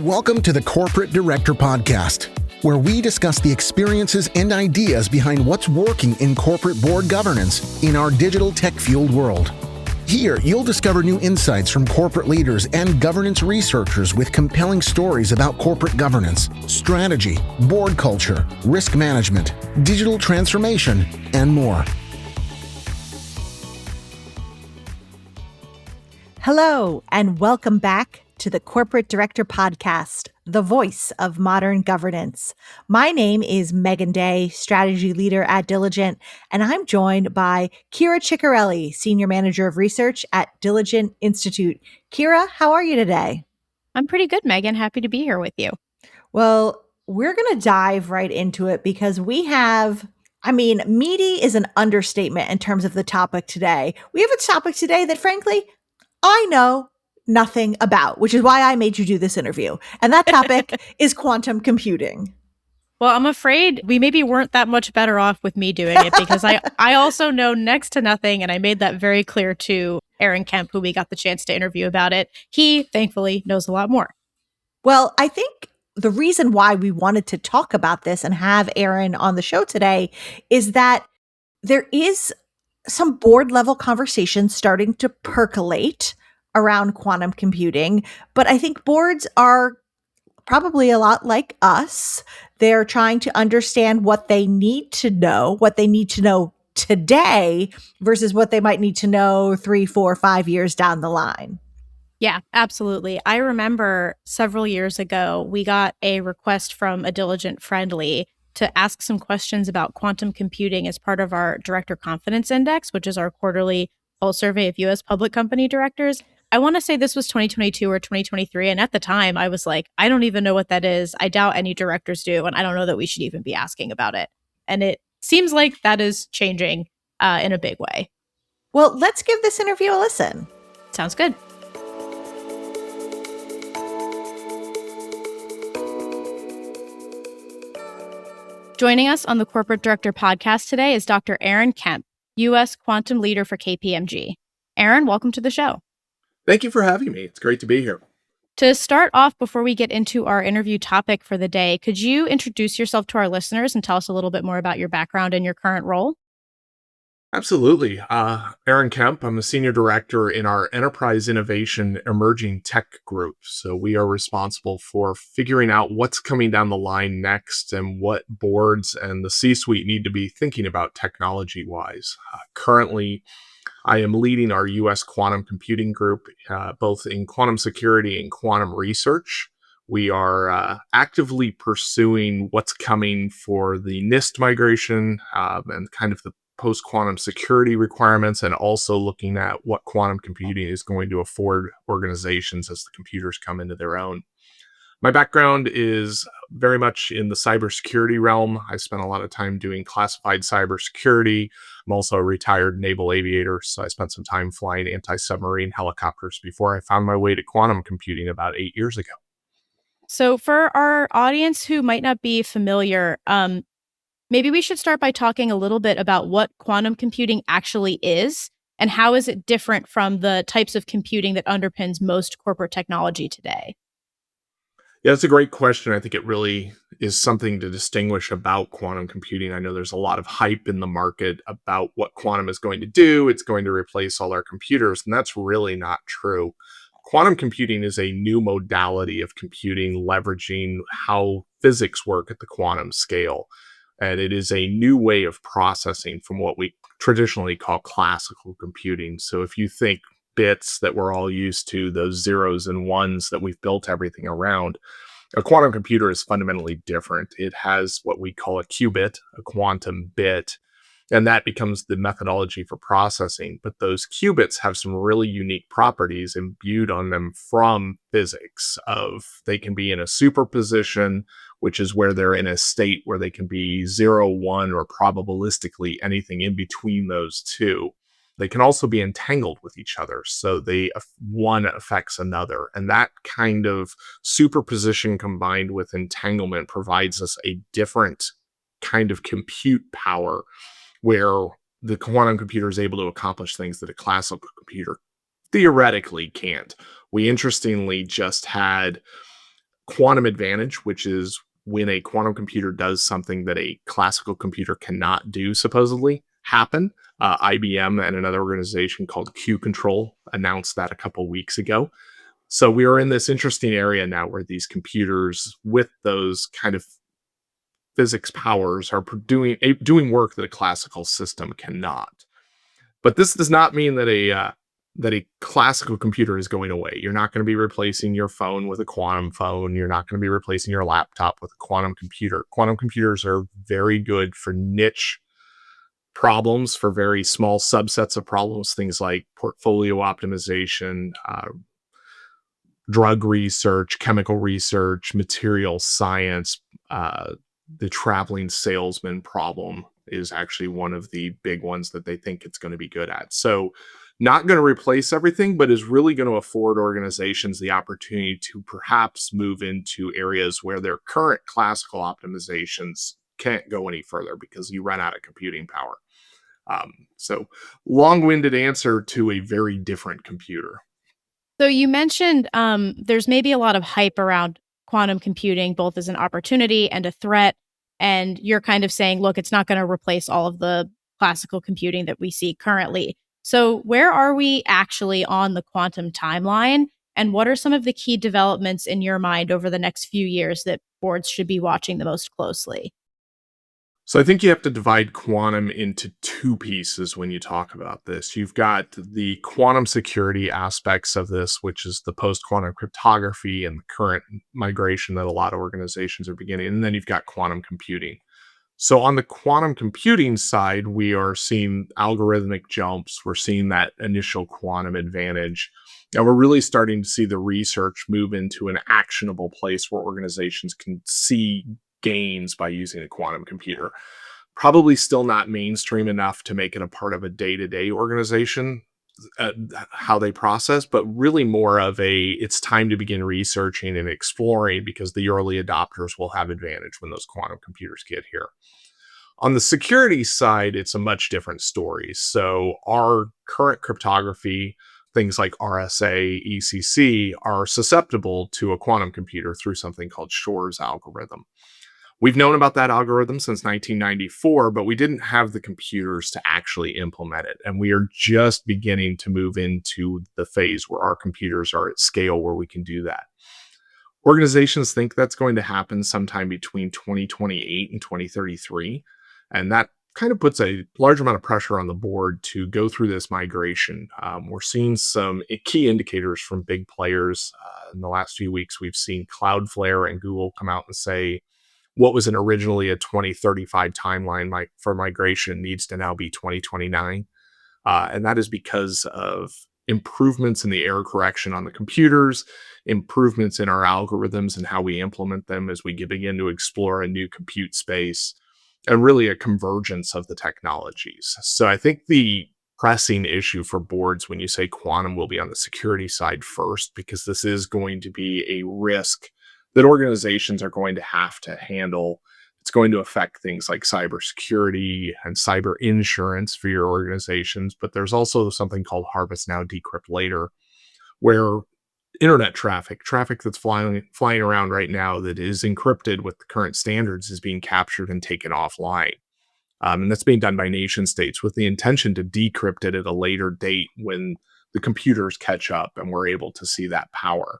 Welcome to the Corporate Director Podcast, where we discuss the experiences and ideas behind what's working in corporate board governance in our digital tech-fueled world. Here, you'll discover new insights from corporate leaders and governance researchers with compelling stories about corporate governance, strategy, board culture, risk management, digital transformation, and more. Hello, and welcome back to the Corporate Director Podcast, the voice of modern governance. My name is Megan Day, strategy leader at Diligent, and I'm joined by Kira Ciccarelli, senior manager of research at Diligent Institute. Kira, how are you today? I'm pretty good, Megan. Happy to be here with you. Well, we're going to dive right into it because we have, meaty is an understatement in terms of the topic today. We have a topic today that, frankly, I know nothing about, which is why I made you do this interview. And that topic is quantum computing. Well, I'm afraid we maybe weren't that much better off with me doing it because I also know next to nothing. And I made that very clear to Aaron Kemp, who we got the chance to interview about it. He, thankfully, knows a lot more. Well, I think the reason why we wanted to talk about this and have Aaron on the show today is that there is some board level conversation starting to percolate around quantum computing. But I think boards are probably a lot like us. They're trying to understand what they need to know today versus what they might need to know 3, 4, 5 years down the line. Yeah, absolutely. I remember several years ago, we got a request from a Diligent friendly to ask some questions about quantum computing as part of our Director Confidence Index, which is our quarterly pulse survey of U.S. public company directors. I want to say this was 2022 or 2023. And at the time, I was like, I don't even know what that is. I doubt any directors do. And I don't know that we should even be asking about it. And it seems like that is changing in a big way. Well, let's give this interview a listen. Sounds good. Joining us on the Corporate Director Podcast today is Dr. Aaron Kemp, U.S. Quantum Leader for KPMG. Aaron, welcome to the show. Thank you for having me. It's great to be here. To start off, before we get into our interview topic for the day, could you introduce yourself to our listeners and tell us a little bit more about your background and your current role? Absolutely. Aaron Kemp, I'm a senior director in our Enterprise Innovation Emerging Tech Group. So we are responsible for figuring out what's coming down the line next and what boards and the C-suite need to be thinking about technology-wise. Currently, I am leading our U.S. quantum computing group, both in quantum security and quantum research. We are actively pursuing what's coming for the NIST migration and kind of the post-quantum security requirements, and also looking at what quantum computing is going to afford organizations as the computers come into their own. My background is very much in the cybersecurity realm. I spent a lot of time doing classified cybersecurity. I'm also a retired naval aviator, so I spent some time flying anti-submarine helicopters before I found my way to quantum computing about 8 years ago. So for our audience who might not be familiar, maybe we should start by talking a little bit about what quantum computing actually is and how is it different from the types of computing that underpins most corporate technology today. Yeah, that's a great question. I think it really is something to distinguish about quantum computing. I know there's a lot of hype in the market about what quantum is going to do. It's going to replace all our computers, and that's really not true. Quantum computing is a new modality of computing, leveraging how physics work at the quantum scale. And it is a new way of processing from what we traditionally call classical computing. So if you think bits that we're all used to, those zeros and ones that we've built everything around, a quantum computer is fundamentally different. It has what we call a qubit, a quantum bit, and that becomes the methodology for processing. But those qubits have some really unique properties imbued on them from physics. They can be in a superposition, which is where they're in a state where they can be 0, 1, or probabilistically anything in between those two. They can also be entangled with each other, so one affects another. And that kind of superposition combined with entanglement provides us a different kind of compute power where the quantum computer is able to accomplish things that a classical computer theoretically can't. We interestingly just had quantum advantage, which is when a quantum computer does something that a classical computer cannot do, supposedly, happen. IBM and another organization called Q Control announced that a couple weeks ago. So we are in this interesting area now where these computers with those kind of physics powers are doing work that a classical system cannot. But this does not mean that a classical computer is going away. You're not going to be replacing your phone with a quantum phone. You're not going to be replacing your laptop with a quantum computer. Quantum computers are very good for niche problems, for very small subsets of problems, things like portfolio optimization, drug research, chemical research, material science. The traveling salesman problem is actually one of the big ones that they think it's going to be good at. So, not going to replace everything, but is really going to afford organizations the opportunity to perhaps move into areas where their current classical optimizations can't go any further because you run out of computing power. So, long-winded answer to a very different computer. So you mentioned there's maybe a lot of hype around quantum computing, both as an opportunity and a threat. And you're kind of saying, look, it's not going to replace all of the classical computing that we see currently. So where are we actually on the quantum timeline? And what are some of the key developments in your mind over the next few years that boards should be watching the most closely? So I think you have to divide quantum into two pieces when you talk about this. You've got the quantum security aspects of this, which is the post-quantum cryptography and the current migration that a lot of organizations are beginning. And then you've got quantum computing. So on the quantum computing side, we are seeing algorithmic jumps. We're seeing that initial quantum advantage. And we're really starting to see the research move into an actionable place where organizations can see gains by using a quantum computer. Probably still not mainstream enough to make it a part of a day-to-day organization, how they process, but really more of it's time to begin researching and exploring because the early adopters will have advantage when those quantum computers get here. On the security side, it's a much different story. So our current cryptography, things like RSA, ECC, are susceptible to a quantum computer through something called Shor's algorithm. We've known about that algorithm since 1994, but we didn't have the computers to actually implement it. And we are just beginning to move into the phase where our computers are at scale where we can do that. Organizations think that's going to happen sometime between 2028 and 2033. And that kind of puts a large amount of pressure on the board to go through this migration. We're seeing some key indicators from big players. In the last few weeks, we've seen Cloudflare and Google come out and say, what was originally a 2035 timeline for migration needs to now be 2029. And that is because of improvements in the error correction on the computers, improvements in our algorithms and how we implement them as we begin to explore a new compute space, and really a convergence of the technologies. So I think the pressing issue for boards when you say quantum will be on the security side first, because this is going to be a risk that organizations are going to have to handle. It's going to affect things like cybersecurity and cyber insurance for your organizations. But there's also something called harvest now, decrypt later, where internet traffic that's flying around right now that is encrypted with the current standards is being captured and taken offline. And that's being done by nation states with the intention to decrypt it at a later date when the computers catch up and we're able to see that power.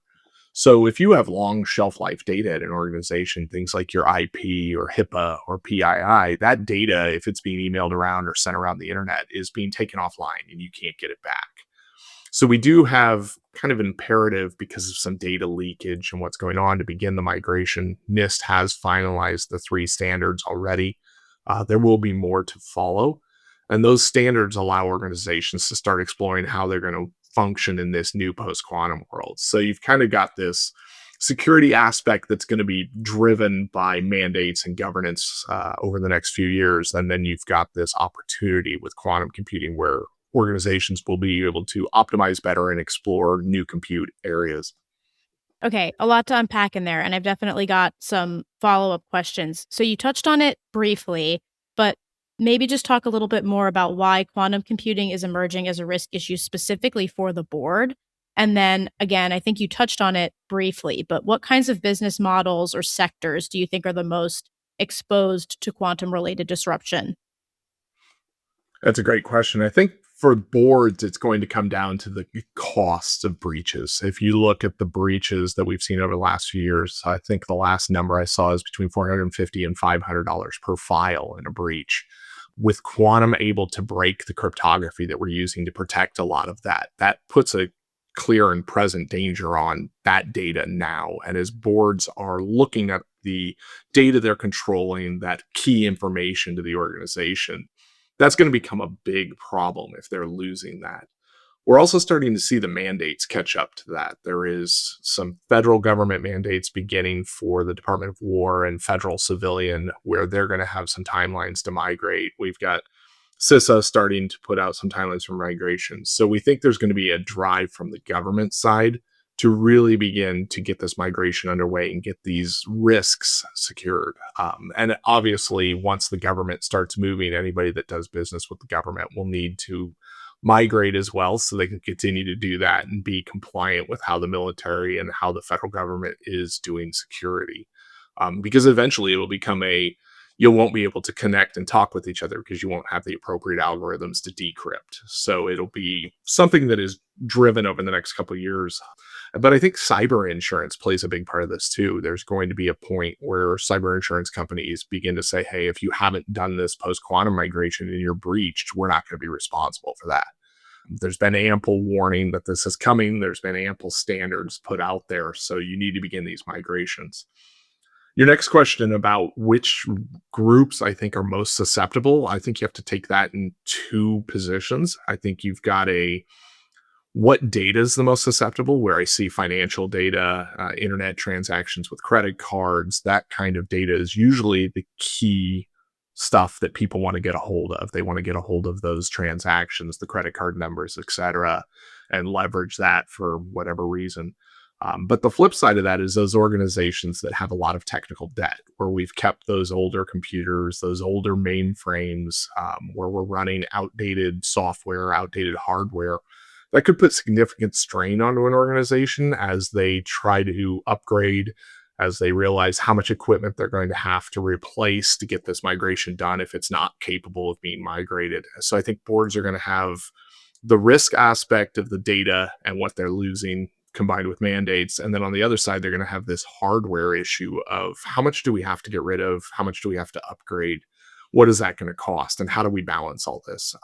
So if you have long shelf life data at an organization, things like your IP or HIPAA or PII, that data, if it's being emailed around or sent around the internet, is being taken offline and you can't get it back. So we do have kind of an imperative because of some data leakage and what's going on to begin the migration. NIST has finalized the 3 standards already. There will be more to follow. And those standards allow organizations to start exploring how they're going to function in this new post-quantum world. So you've kind of got this security aspect that's going to be driven by mandates and governance over the next few years. And then you've got this opportunity with quantum computing where organizations will be able to optimize better and explore new compute areas. Okay, a lot to unpack in there, and I've definitely got some follow-up questions. So you touched on it briefly, but maybe just talk a little bit more about why quantum computing is emerging as a risk issue specifically for the board. And then again, I think you touched on it briefly, but what kinds of business models or sectors do you think are the most exposed to quantum related disruption? That's a great question. I think for boards, it's going to come down to the costs of breaches. If you look at the breaches that we've seen over the last few years, I think the last number I saw is between $450 and $500 per file in a breach. With quantum able to break the cryptography that we're using to protect a lot of that, that puts a clear and present danger on that data now. And as boards are looking at the data they're controlling, that key information to the organization, that's going to become a big problem if they're losing that. We're also starting to see the mandates catch up to that. There is some federal government mandates beginning for the Department of War and federal civilian where they're going to have some timelines to migrate. We've got CISOs starting to put out some timelines for migration. So we think there's going to be a drive from the government side to really begin to get this migration underway and get these risks secured. And obviously, once the government starts moving, anybody that does business with the government will need to migrate as well so they can continue to do that and be compliant with how the military and how the federal government is doing security. Because eventually it will become you won't be able to connect and talk with each other because you won't have the appropriate algorithms to decrypt. So it'll be something that is driven over the next couple of years. But I think cyber insurance plays a big part of this too. There's going to be a point where cyber insurance companies begin to say, hey, if you haven't done this post-quantum migration and you're breached, we're not going to be responsible for that. There's been ample warning that this is coming. There's been ample standards put out there. So you need to begin these migrations. Your next question about which groups I think are most susceptible, I think you have to take that in two positions. I think you've got what data is the most susceptible, where I see financial data, internet transactions with credit cards, that kind of data is usually the key stuff that people want to get a hold of. They want to get a hold of those transactions, the credit card numbers, et cetera, and leverage that for whatever reason. But the flip side of that is those organizations that have a lot of technical debt, where we've kept those older computers, those older mainframes, where we're running outdated software, outdated hardware. That could put significant strain onto an organization as they try to upgrade, as they realize how much equipment they're going to have to replace to get this migration done if it's not capable of being migrated. So I think boards are going to have the risk aspect of the data and what they're losing combined with mandates. And then on the other side, they're going to have this hardware issue of how much do we have to get rid of? How much do we have to upgrade? What is that going to cost? And how do we balance all this?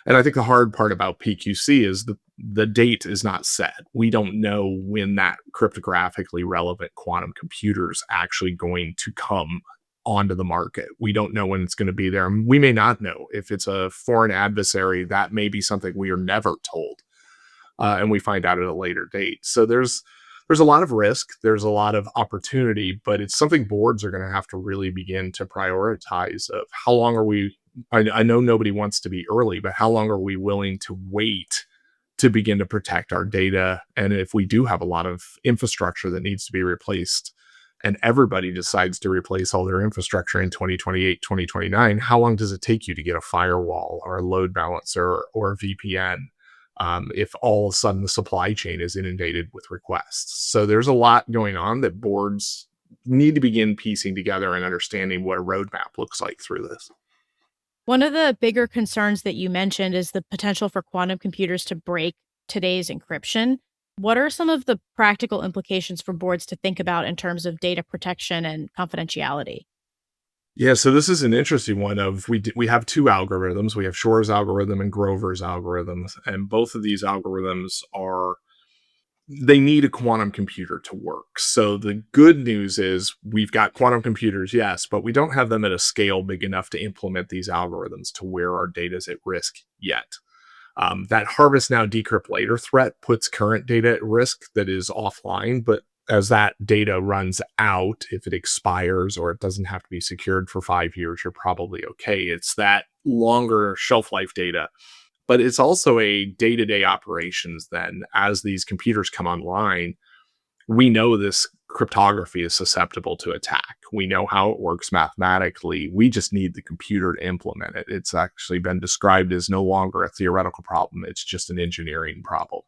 And I think the hard part about PQC is the date is not set. We don't know when that cryptographically relevant quantum computer is actually going to come onto the market. We don't know when it's going to be there. And we may not know. If it's a foreign adversary, that may be something we are never told. And we find out at a later date. So there's a lot of risk. There's a lot of opportunity, but it's something boards are going to have to really begin to prioritize of how long are we. I know nobody wants to be early, but how long are we willing to wait to begin to protect our data? And if we do have a lot of infrastructure that needs to be replaced and everybody decides to replace all their infrastructure in 2028, 2029, how long does it take you to get a firewall or a load balancer or a VPN? If all of a sudden the supply chain is inundated with requests. So there's a lot going on that boards need to begin piecing together and understanding what a roadmap looks like through this. One of the bigger concerns that you mentioned is the potential for quantum computers to break today's encryption. What are some of the practical implications for boards to think about in terms of data protection and confidentiality? Yeah, so this is an interesting one. We have two algorithms. We have Shor's algorithm and Grover's algorithms, and both of these algorithms they need a quantum computer to work. So the good news is we've got quantum computers, yes, but we don't have them at a scale big enough to implement these algorithms to where our data is at risk yet. That harvest now, decrypt later threat puts current data at risk that is offline, but as that data runs out, if it expires or it doesn't have to be secured for 5 years, you're probably okay. It's that longer shelf life data. But it's also a day-to-day operations then. As these computers come online, we know this cryptography is susceptible to attack. We know how it works mathematically. We just need the computer to implement it. It's actually been described as no longer a theoretical problem. It's just an engineering problem.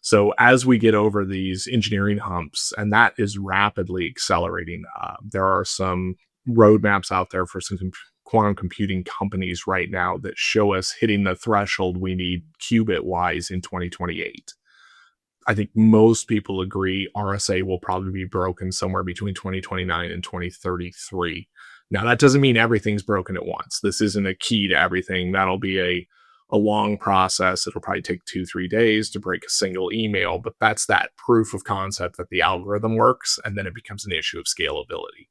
So as we get over these engineering humps, and that is rapidly accelerating, there are some roadmaps out there for some quantum computing companies right now that show us hitting the threshold we need qubit wise in 2028. I think most people agree RSA will probably be broken somewhere between 2029 and 2033. Now, that doesn't mean everything's broken at once. This isn't a key to everything. That'll be a long process. It'll probably take 2-3 days to break a single email, but that's that proof of concept that the algorithm works, and then it becomes an issue of scalability.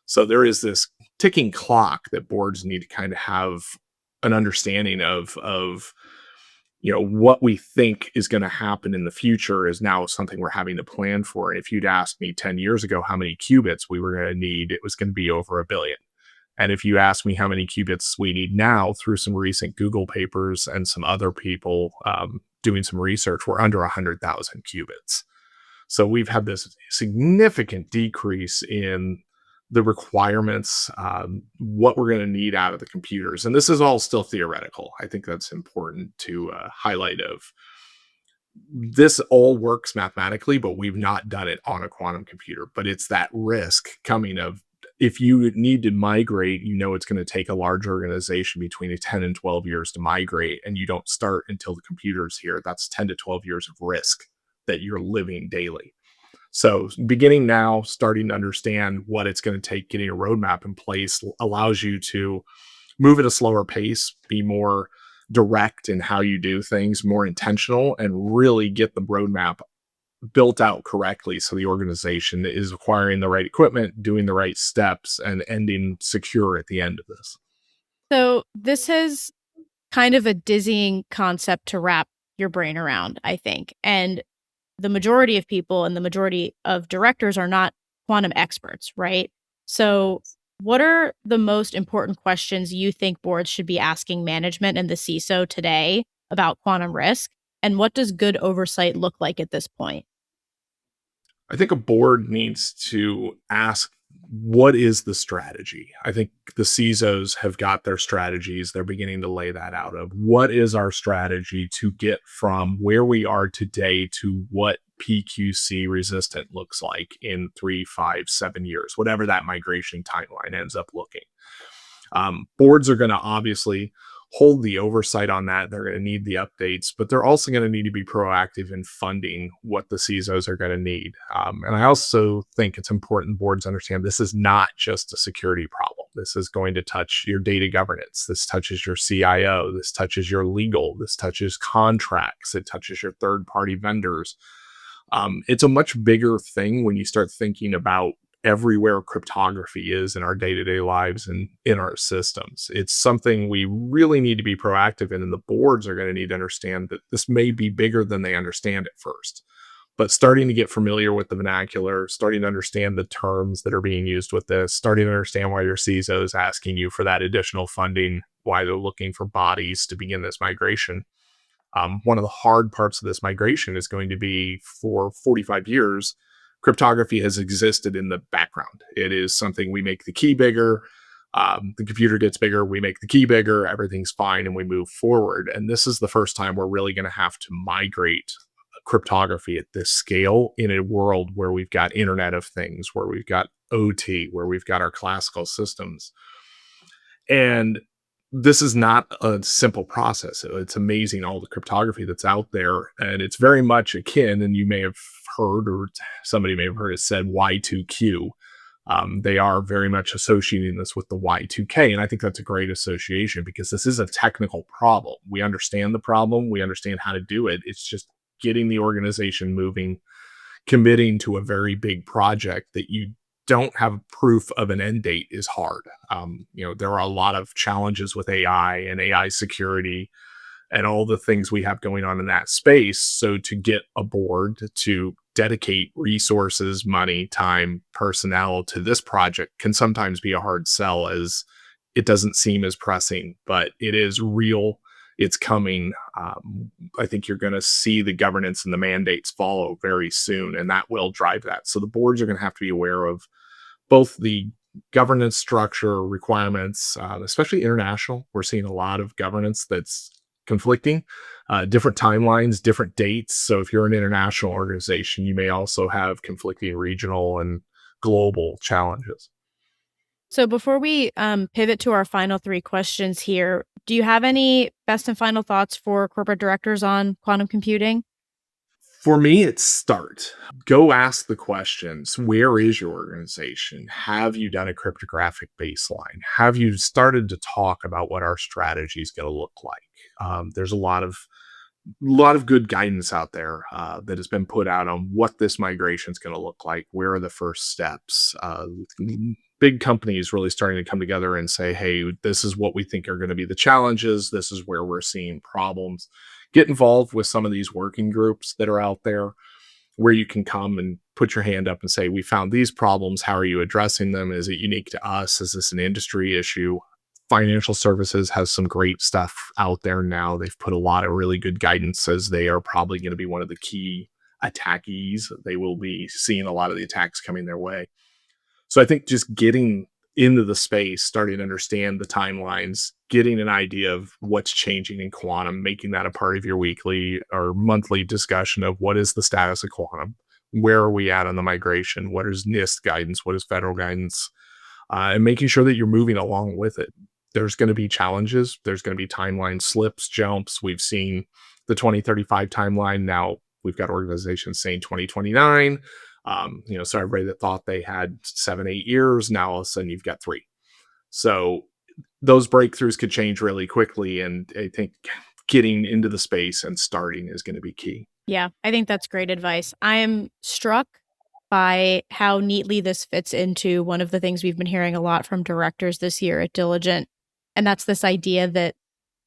So there is this ticking clock that boards need to kind of have an understanding of what we think is going to happen in the future is now something we're having to plan for. And if you'd asked me 10 years ago how many qubits we were going to need, it was going to be over a billion. And if you ask me how many qubits we need now, through some recent Google papers and some other people doing some research, we're under 100,000 qubits. So we've had this significant decrease in the requirements, what we're going to need out of the computers. And this is all still theoretical. I think that's important to highlight. Of this all works mathematically, but we've not done it on a quantum computer. But it's that risk coming of, if you need to migrate, it's going to take a large organization between 10 and 12 years to migrate, and you don't start until the computer's here. That's 10 to 12 years of risk that you're living daily. So beginning now, starting to understand what it's going to take, getting a roadmap in place allows you to move at a slower pace, be more direct in how you do things, more intentional, and really get the roadmap built out correctly so the organization is acquiring the right equipment, doing the right steps, and ending secure at the end of this. So this is kind of a dizzying concept to wrap your brain around, I think. And the majority of people and the majority of directors are not quantum experts, right? So what are the most important questions you think boards should be asking management and the CISO today about quantum risk? And what does good oversight look like at this point? I think a board needs to ask, what is the strategy? I think the CISOs have got their strategies. They're beginning to lay that out of what is our strategy to get from where we are today to what PQC resistant looks like in 3, 5, 7 years, whatever that migration timeline ends up looking. Boards are going to obviously hold the oversight on that. They're going to need the updates, but they're also going to need to be proactive in funding what the CISOs are going to need. And I also think it's important boards understand this is not just a security problem. This is going to touch your data governance. This touches your CIO. This touches your legal. This touches contracts. It touches your third-party vendors. It's a much bigger thing when you start thinking about everywhere cryptography is in our day-to-day lives and in our systems. It's something we really need to be proactive in, and the boards are going to need to understand that this may be bigger than they understand at first. But starting to get familiar with the vernacular, starting to understand the terms that are being used with this, starting to understand why your CISO is asking you for that additional funding, why they're looking for bodies to begin this migration. One of the hard parts of this migration is going to be, for 45 years, cryptography has existed in the background. It is something, we make the key bigger, the computer gets bigger, we make the key bigger, everything's fine, and we move forward. And this is the first time we're really going to have to migrate cryptography at this scale in a world where we've got Internet of Things, where we've got OT, where we've got our classical systems. And this is not a simple process. It's amazing, all the cryptography that's out there, and it's very much akin, and you may have heard, or somebody may have heard it said, Y2Q. They are very much associating this with the Y2K, and I think that's a great association because this is a technical problem. We understand the problem. We understand how to do it. It's just getting the organization moving, committing to a very big project that you don't have proof of an end date is hard. There are a lot of challenges with AI and AI security and all the things we have going on in that space. So to get a board to dedicate resources, money, time, personnel to this project can sometimes be a hard sell, as it doesn't seem as pressing, but it is real. It's coming. I think you're going to see the governance and the mandates follow very soon, and that will drive that. So the boards are going to have to be aware of both the governance structure requirements, especially international. We're seeing a lot of governance that's conflicting, different timelines, different dates. So if you're an international organization, you may also have conflicting regional and global challenges. So before we pivot to our final three questions here, do you have any best and final thoughts for corporate directors on quantum computing? For me, it's start. Go ask the questions. Where is your organization? Have you done a cryptographic baseline? Have you started to talk about what our strategy is going to look like? There's a lot of good guidance out there that has been put out on what this migration is going to look like. Where are the first steps? Big companies really starting to come together and say, hey, this is what we think are going to be the challenges. This is where we're seeing problems. Get involved with some of these working groups that are out there where you can come and put your hand up and say, we found these problems. How are you addressing them? Is it unique to us? Is this an industry issue? Financial services has some great stuff out there now. They've put a lot of really good guidance as they are probably going to be one of the key attackees. They will be seeing a lot of the attacks coming their way. So I think just getting into the space, starting to understand the timelines, getting an idea of what's changing in quantum, making that a part of your weekly or monthly discussion of what is the status of quantum, where are we at on the migration, what is NIST guidance, what is federal guidance, and making sure that you're moving along with it. There's going to be challenges. There's going to be timeline slips, jumps. We've seen the 2035 timeline. Now we've got organizations saying 2029. So everybody that thought they had 7-8 years, now all of a sudden you've got 3. So those breakthroughs could change really quickly. And I think getting into the space and starting is going to be key. Yeah, I think that's great advice. I am struck by how neatly this fits into one of the things we've been hearing a lot from directors this year at Diligent. And that's this idea that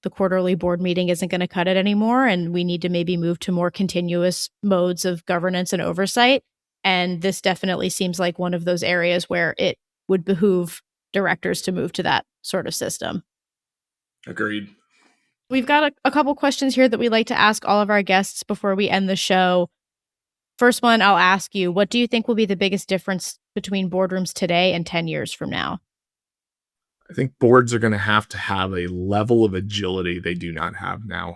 the quarterly board meeting isn't going to cut it anymore. And we need to maybe move to more continuous modes of governance and oversight. And this definitely seems like one of those areas where it would behoove directors to move to that sort of system. Agreed. We've got a couple questions here that we like to ask all of our guests before we end the show. First one, I'll ask you, what do you think will be the biggest difference between boardrooms today and 10 years from now? I think boards are going to have a level of agility they do not have now.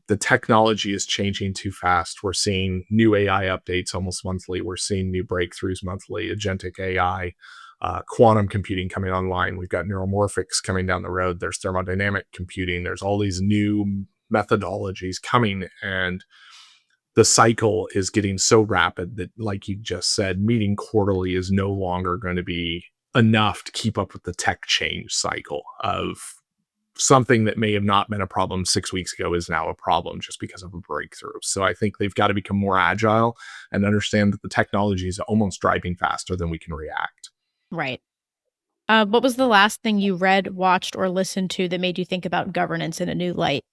The technology is changing too fast. We're seeing new AI updates almost monthly. We're seeing new breakthroughs monthly, agentic AI, quantum computing coming online. We've got neuromorphics coming down the road. There's thermodynamic computing. There's all these new methodologies coming, and the cycle is getting so rapid that, like you just said, meeting quarterly is no longer going to be enough to keep up with the tech change cycle of something that may have not been a problem 6 weeks ago is now a problem just because of a breakthrough. So I think they've got to become more agile and understand that the technology is almost driving faster than we can react. Right. What was the last thing you read, watched, or listened to that made you think about governance in a new light?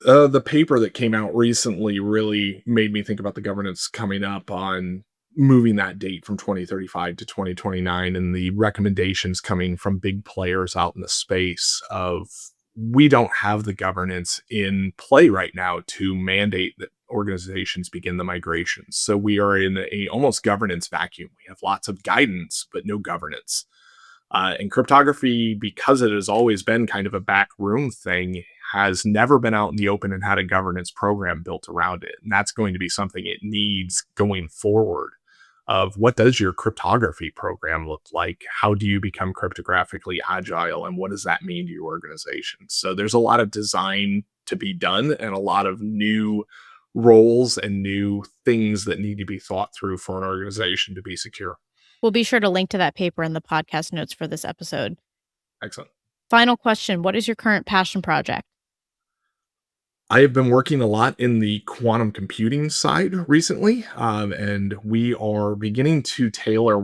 The paper that came out recently really made me think about the governance coming up on moving that date from 2035 to 2029 and the recommendations coming from big players out in the space of we don't have the governance in play right now to mandate that organizations begin the migration. So we are in a almost governance vacuum. We have lots of guidance, but no governance. And cryptography, because it has always been kind of a backroom thing, has never been out in the open and had a governance program built around it. And that's going to be something it needs going forward of what does your cryptography program look like? How do you become cryptographically agile? And what does that mean to your organization? So there's a lot of design to be done and a lot of new roles and new things that need to be thought through for an organization to be secure. We'll be sure to link to that paper in the podcast notes for this episode. Excellent. Final question. What is your current passion project? I have been working a lot in the quantum computing side recently, and we are beginning to tailor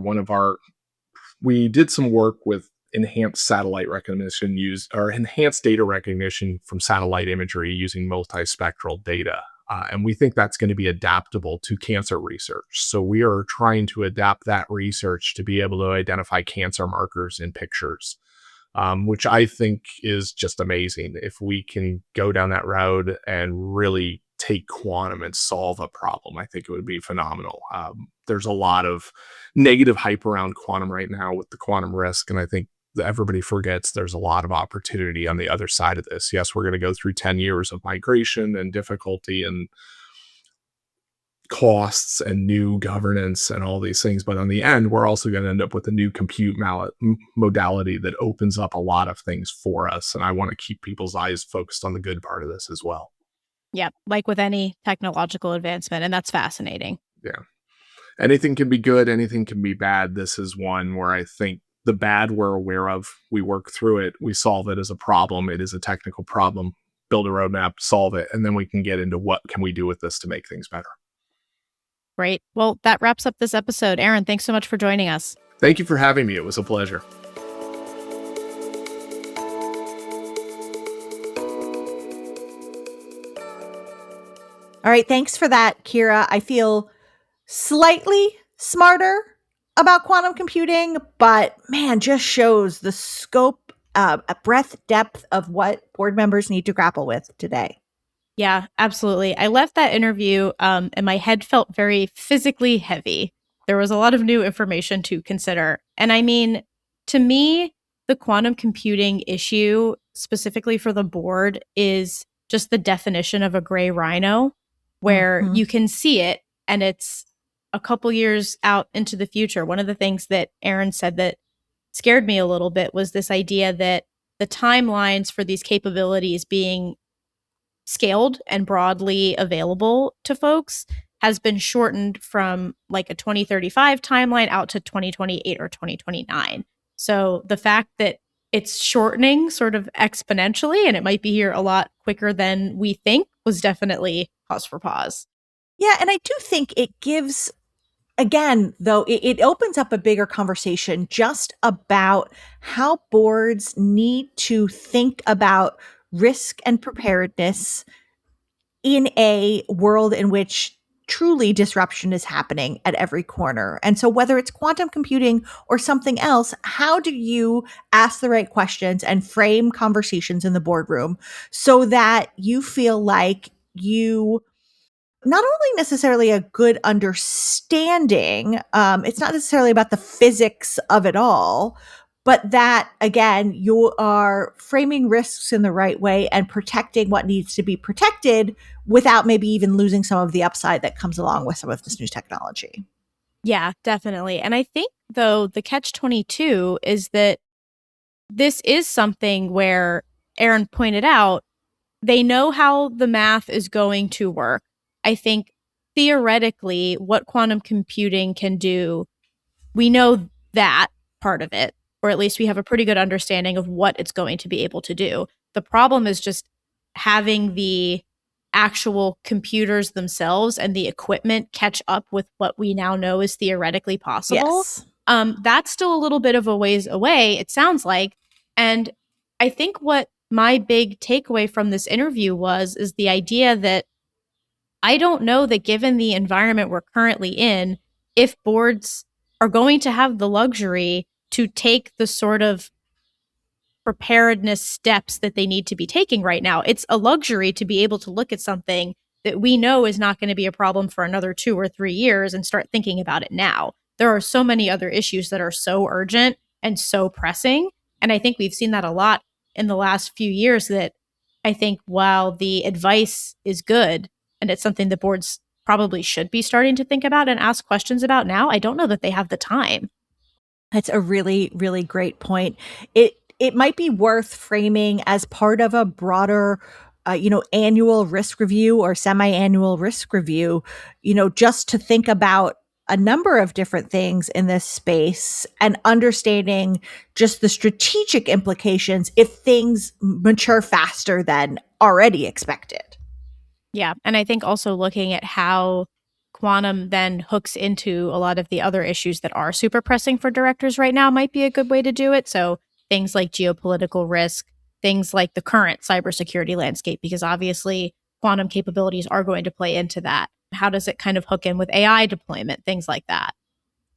we did some work with enhanced satellite recognition or enhanced data recognition from satellite imagery using multispectral data. And we think that's going to be adaptable to cancer research. So we are trying to adapt that research to be able to identify cancer markers in pictures. Which I think is just amazing. If we can go down that road and really take quantum and solve a problem, I think it would be phenomenal. There's a lot of negative hype around quantum right now with the quantum risk, and I think everybody forgets there's a lot of opportunity on the other side of this. Yes, we're going to go through 10 years of migration and difficulty and costs and new governance and all these things. But on the end, we're also going to end up with a new compute modality that opens up a lot of things for us. And I want to keep people's eyes focused on the good part of this as well. Yeah, like with any technological advancement. And that's fascinating. Yeah. Anything can be good, anything can be bad. This is one where I think the bad we're aware of, we work through it, we solve it as a problem. It is a technical problem, build a roadmap, solve it, and then we can get into what can we do with this to make things better. Great. Well, that wraps up this episode. Aaron, thanks so much for joining us. Thank you for having me. It was a pleasure. All right. Thanks for that, Kira. I feel slightly smarter about quantum computing, but man, just shows the scope, a breadth, depth of what board members need to grapple with today. Yeah, absolutely. I left that interview and my head felt very physically heavy. There was a lot of new information to consider. And I mean, to me, the quantum computing issue, specifically for the board, is just the definition of a gray rhino, where you can see it and it's a couple years out into the future. One of the things that Aaron said that scared me a little bit was this idea that the timelines for these capabilities being scaled and broadly available to folks has been shortened from like a 2035 timeline out to 2028 or 2029. So the fact that it's shortening sort of exponentially and it might be here a lot quicker than we think was definitely cause for pause. Yeah, and I do think it gives, again, though, it opens up a bigger conversation just about how boards need to think about risk and preparedness in a world in which truly disruption is happening at every corner. And so whether it's quantum computing or something else, how do you ask the right questions and frame conversations in the boardroom so that you feel like you not only necessarily a good understanding, it's not necessarily about the physics of it all, but that, again, you are framing risks in the right way and protecting what needs to be protected without maybe even losing some of the upside that comes along with some of this new technology. Yeah, definitely. And I think, though, the catch-22 is that this is something where Aaron pointed out, they know how the math is going to work. I think theoretically, what quantum computing can do, we know that part of it, or at least we have a pretty good understanding of what it's going to be able to do. The problem is just having the actual computers themselves and the equipment catch up with what we now know is theoretically possible. Yes. That's still a little bit of a ways away, it sounds like. And I think what my big takeaway from this interview is the idea that I don't know that given the environment we're currently in, if boards are going to have the luxury to take the sort of preparedness steps that they need to be taking right now. It's a luxury to be able to look at something that we know is not going to be a problem for another 2 or 3 years and start thinking about it now. There are so many other issues that are so urgent and so pressing. And I think we've seen that a lot in the last few years, that I think while the advice is good and it's something the boards probably should be starting to think about and ask questions about now, I don't know that they have the time. That's a really, really great point. It might be worth framing as part of a broader, annual risk review or semi-annual risk review, just to think about a number of different things in this space and understanding just the strategic implications if things mature faster than already expected. Yeah. And I think also looking at how quantum then hooks into a lot of the other issues that are super pressing for directors right now might be a good way to do it. So things like geopolitical risk, things like the current cybersecurity landscape, because obviously quantum capabilities are going to play into that. How does it kind of hook in with AI deployment, things like that?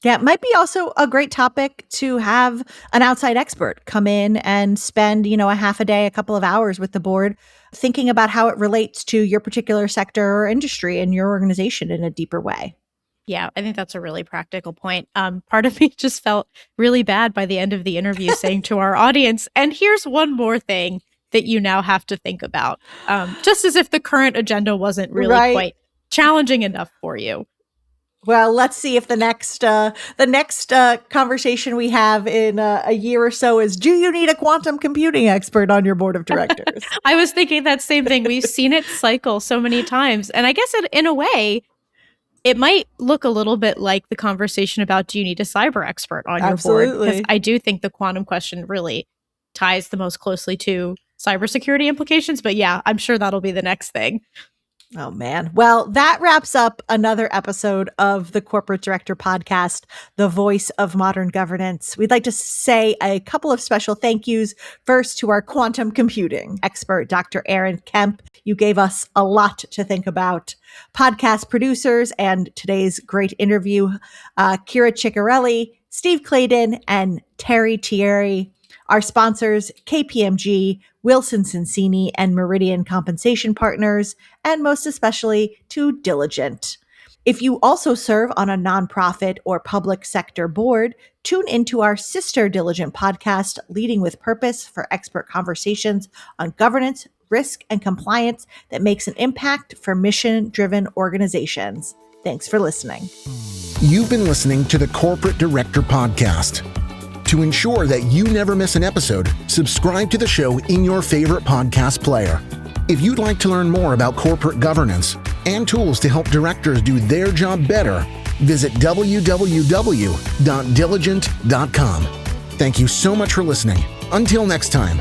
Yeah, it might be also a great topic to have an outside expert come in and spend, a half a day, a couple of hours with the board, thinking about how it relates to your particular sector or industry and your organization in a deeper way. Yeah, I think that's a really practical point. Part of me just felt really bad by the end of the interview saying to our audience, and here's one more thing that you now have to think about. Just as if the current agenda wasn't really quite challenging enough for you. Well, let's see if the next conversation we have in a year or so is, do you need a quantum computing expert on your board of directors? I was thinking that same thing. We've seen it cycle so many times. And I guess in a way, it might look a little bit like the conversation about, do you need a cyber expert on your board? Because I do think the quantum question really ties the most closely to cybersecurity implications. But yeah, I'm sure that'll be the next thing. Oh, man. Well, that wraps up another episode of the Corporate Director Podcast, the voice of modern governance. We'd like to say a couple of special thank yous. First, to our quantum computing expert, Dr. Aaron Kemp. You gave us a lot to think about. Podcast producers and today's great interview, Kira Ciccarelli, Steve Clayton, and Terry Thierry. Our sponsors, KPMG, Wilson Sonsini, and Meridian Compensation Partners, and most especially to Diligent. If you also serve on a nonprofit or public sector board, tune into our sister Diligent podcast, Leading with Purpose, for expert conversations on governance, risk, and compliance that makes an impact for mission-driven organizations. Thanks for listening. You've been listening to the Corporate Director Podcast. To ensure that you never miss an episode, subscribe to the show in your favorite podcast player. If you'd like to learn more about corporate governance and tools to help directors do their job better, visit www.diligent.com. Thank you so much for listening. Until next time.